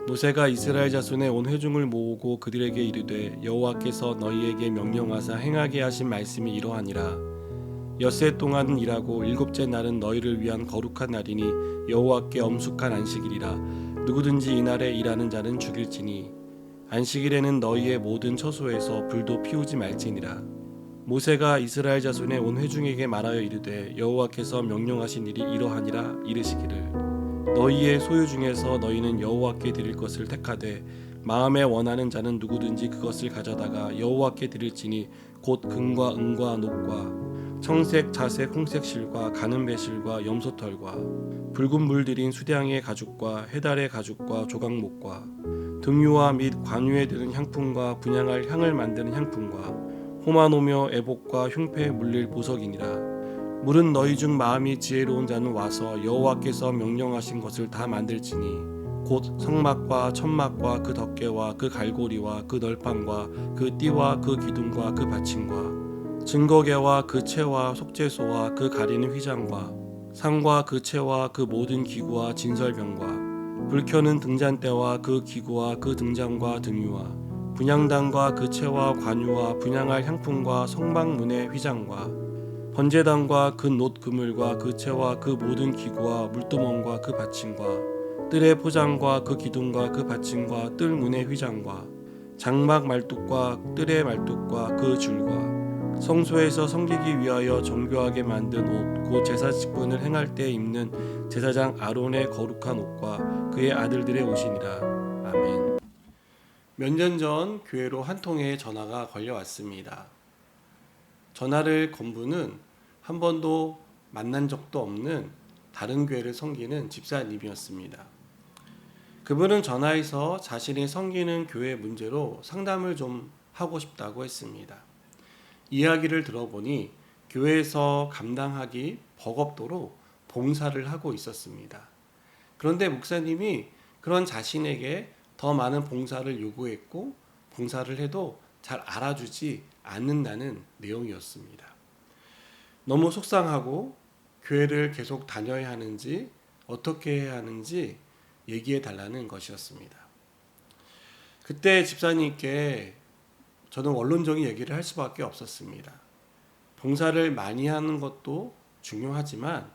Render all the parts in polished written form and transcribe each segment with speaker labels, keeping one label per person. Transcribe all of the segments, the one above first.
Speaker 1: 모세가 이스라엘 자손의 온 회중을 모으고 그들에게 이르되 여호와께서 너희에게 명령하사 행하게 하신 말씀이 이러하니라. 엿새 동안은 일하고 일곱째 날은 너희를 위한 거룩한 날이니 여호와께 엄숙한 안식일이라. 누구든지 이날에 일하는 자는 죽일지니 안식일에는 너희의 모든 처소에서 불도 피우지 말지니라. 모세가 이스라엘 자손의 온 회중에게 말하여 이르되 여호와께서 명령하신 일이 이러하니라. 이르시기를 너희의 소유 중에서 너희는 여호와께 드릴 것을 택하되 마음에 원하는 자는 누구든지 그것을 가져다가 여호와께 드릴지니 곧 금과 은과 녹과 청색, 자색, 홍색 실과 가는 배실과 염소털과 붉은 물 들인 수량의 가죽과 해달의 가죽과 조각목과 등유와 및 관유에 드는 향품과 분향할 향을 만드는 향품과 호마노며 애복과 흉패에 물릴 보석이니라. 물은 너희 중 마음이 지혜로운 자는 와서 여호와께서 명령하신 것을 다 만들지니 곧 성막과 천막과 그 덮개와 그 갈고리와 그 널판과 그 띠와 그 기둥과 그 받침과 증거개와 그 채와 속죄소와 그 가리는 휘장과 상과 그 채와 그 모든 기구와 진설병과 불 켜는 등잔대와 그 기구와 그 등잔과 등유와 분향단과 그 채와 관유와 분향할 향품과 성막문의 휘장과 번제단과 그 놋 그물과 그 채와 그 모든 기구와 물두멍과 그 받침과 뜰의 포장과 그 기둥과 그 받침과 뜰 문의 휘장과 장막 말뚝과 뜰의 말뚝과 그 줄과 성소에서 섬기기 위하여 정교하게 만든 옷 곧 제사 직분을 행할 때 입는 제사장 아론의 거룩한 옷과 그의 아들들의 옷이니라. 아멘. 몇 년 전 교회로 한 통의 전화가 걸려왔습니다. 전화를 건 분은 한 번도 만난 적도 없는 다른 교회를 섬기는 집사님이었습니다. 그분은 전화해서 자신이 섬기는 교회 문제로 상담을 좀 하고 싶다고 했습니다. 이야기를 들어보니 교회에서 감당하기 버겁도록 봉사를 하고 있었습니다. 그런데 목사님이 그런 자신에게 더 많은 봉사를 요구했고 봉사를 해도 잘 알아주지 않는다는 내용이었습니다. 너무 속상하고 교회를 계속 다녀야 하는지 어떻게 해야 하는지 얘기해 달라는 것이었습니다. 그때 집사님께 저는 원론적인 얘기를 할 수밖에 없었습니다. 봉사를 많이 하는 것도 중요하지만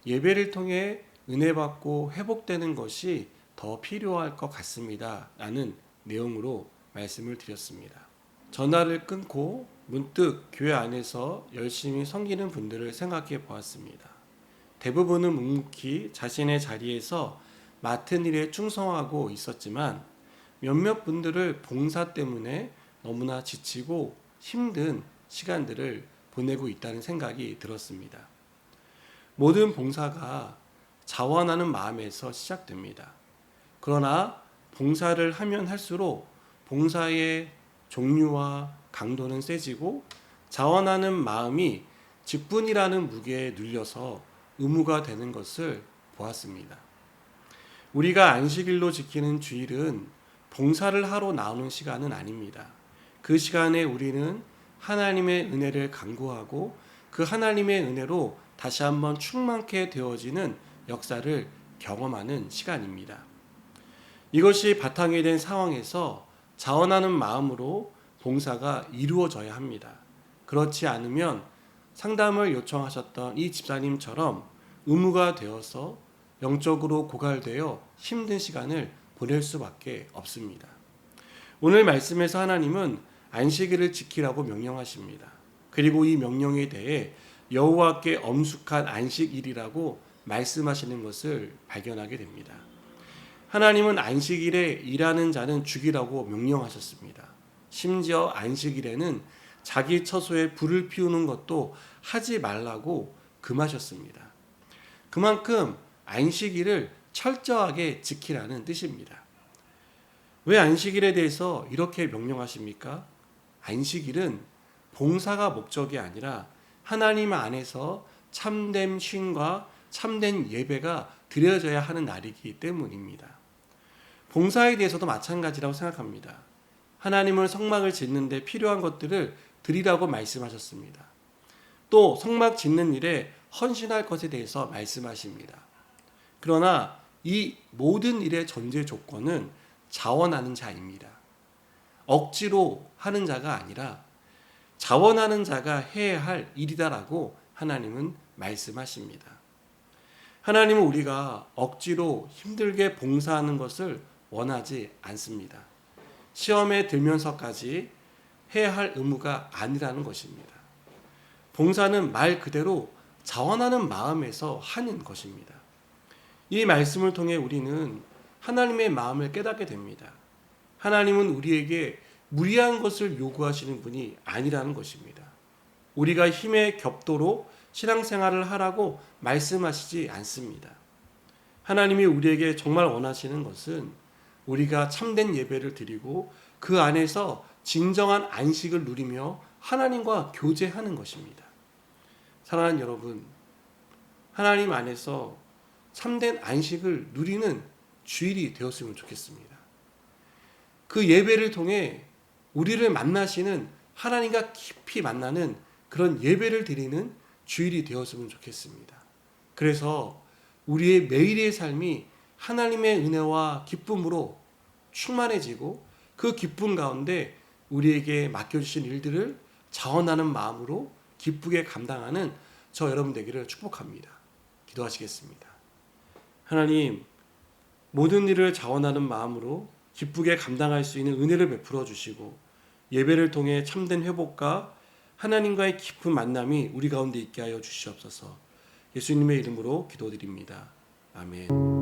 Speaker 1: 예배를 통해 은혜 받고 회복되는 것이 더 필요할 것 같습니다. 라는 내용으로 말씀을 드렸습니다. 전화를 끊고 문득 교회 안에서 열심히 섬기는 분들을 생각해 보았습니다. 대부분은 묵묵히 자신의 자리에서 맡은 일에 충성하고 있었지만 몇몇 분들을 봉사 때문에 너무나 지치고 힘든 시간들을 보내고 있다는 생각이 들었습니다. 모든 봉사가 자원하는 마음에서 시작됩니다. 그러나 봉사를 하면 할수록 봉사의 종류와 강도는 세지고 자원하는 마음이 직분이라는 무게에 눌려서 의무가 되는 것을 보았습니다. 우리가 안식일로 지키는 주일은 봉사를 하러 나오는 시간은 아닙니다. 그 시간에 우리는 하나님의 은혜를 간구하고 그 하나님의 은혜로 다시 한번 충만케 되어지는 역사를 경험하는 시간입니다. 이것이 바탕이 된 상황에서 자원하는 마음으로 봉사가 이루어져야 합니다. 그렇지 않으면 상담을 요청하셨던 이 집사님처럼 의무가 되어서 영적으로 고갈되어 힘든 시간을 보낼 수밖에 없습니다. 오늘 말씀에서 하나님은 안식일을 지키라고 명령하십니다. 그리고 이 명령에 대해 여호와께 엄숙한 안식일이라고 말씀하시는 것을 발견하게 됩니다. 하나님은 안식일에 일하는 자는 죽이라고 명령하셨습니다. 심지어 안식일에는 자기 처소에 불을 피우는 것도 하지 말라고 금하셨습니다. 그만큼 안식일을 철저하게 지키라는 뜻입니다. 왜 안식일에 대해서 이렇게 명령하십니까? 안식일은 봉사가 목적이 아니라 하나님 안에서 참된 쉼과 참된 예배가 드려져야 하는 날이기 때문입니다. 봉사에 대해서도 마찬가지라고 생각합니다. 하나님을 성막을 짓는 데 필요한 것들을 드리라고 말씀하셨습니다. 또 성막 짓는 일에 헌신할 것에 대해서 말씀하십니다. 그러나 이 모든 일의 전제 조건은 자원하는 자입니다. 억지로 하는 자가 아니라 자원하는 자가 해야 할 일이다라고 하나님은 말씀하십니다. 하나님은 우리가 억지로 힘들게 봉사하는 것을 원하지 않습니다. 시험에 들면서까지 해야 할 의무가 아니라는 것입니다. 봉사는 말 그대로 자원하는 마음에서 하는 것입니다. 이 말씀을 통해 우리는 하나님의 마음을 깨닫게 됩니다. 하나님은 우리에게 무리한 것을 요구하시는 분이 아니라는 것입니다. 우리가 힘에 겹도록 신앙생활을 하라고 말씀하시지 않습니다. 하나님이 우리에게 정말 원하시는 것은 우리가 참된 예배를 드리고 그 안에서 진정한 안식을 누리며 하나님과 교제하는 것입니다. 사랑하는 여러분, 하나님 안에서 참된 안식을 누리는 주일이 되었으면 좋겠습니다. 그 예배를 통해 우리를 만나시는 하나님과 깊이 만나는 그런 예배를 드리는 주일이 되었으면 좋겠습니다. 그래서 우리의 매일의 삶이 하나님의 은혜와 기쁨으로 충만해지고 그 기쁨 가운데 우리에게 맡겨주신 일들을 자원하는 마음으로 기쁘게 감당하는 저 여러분 되기를 축복합니다. 기도하시겠습니다. 하나님, 모든 일을 자원하는 마음으로 기쁘게 감당할 수 있는 은혜를 베풀어 주시고 예배를 통해 참된 회복과 하나님과의 깊은 만남이 우리 가운데 있게 하여 주시옵소서. 예수님의 이름으로 기도드립니다. 아멘.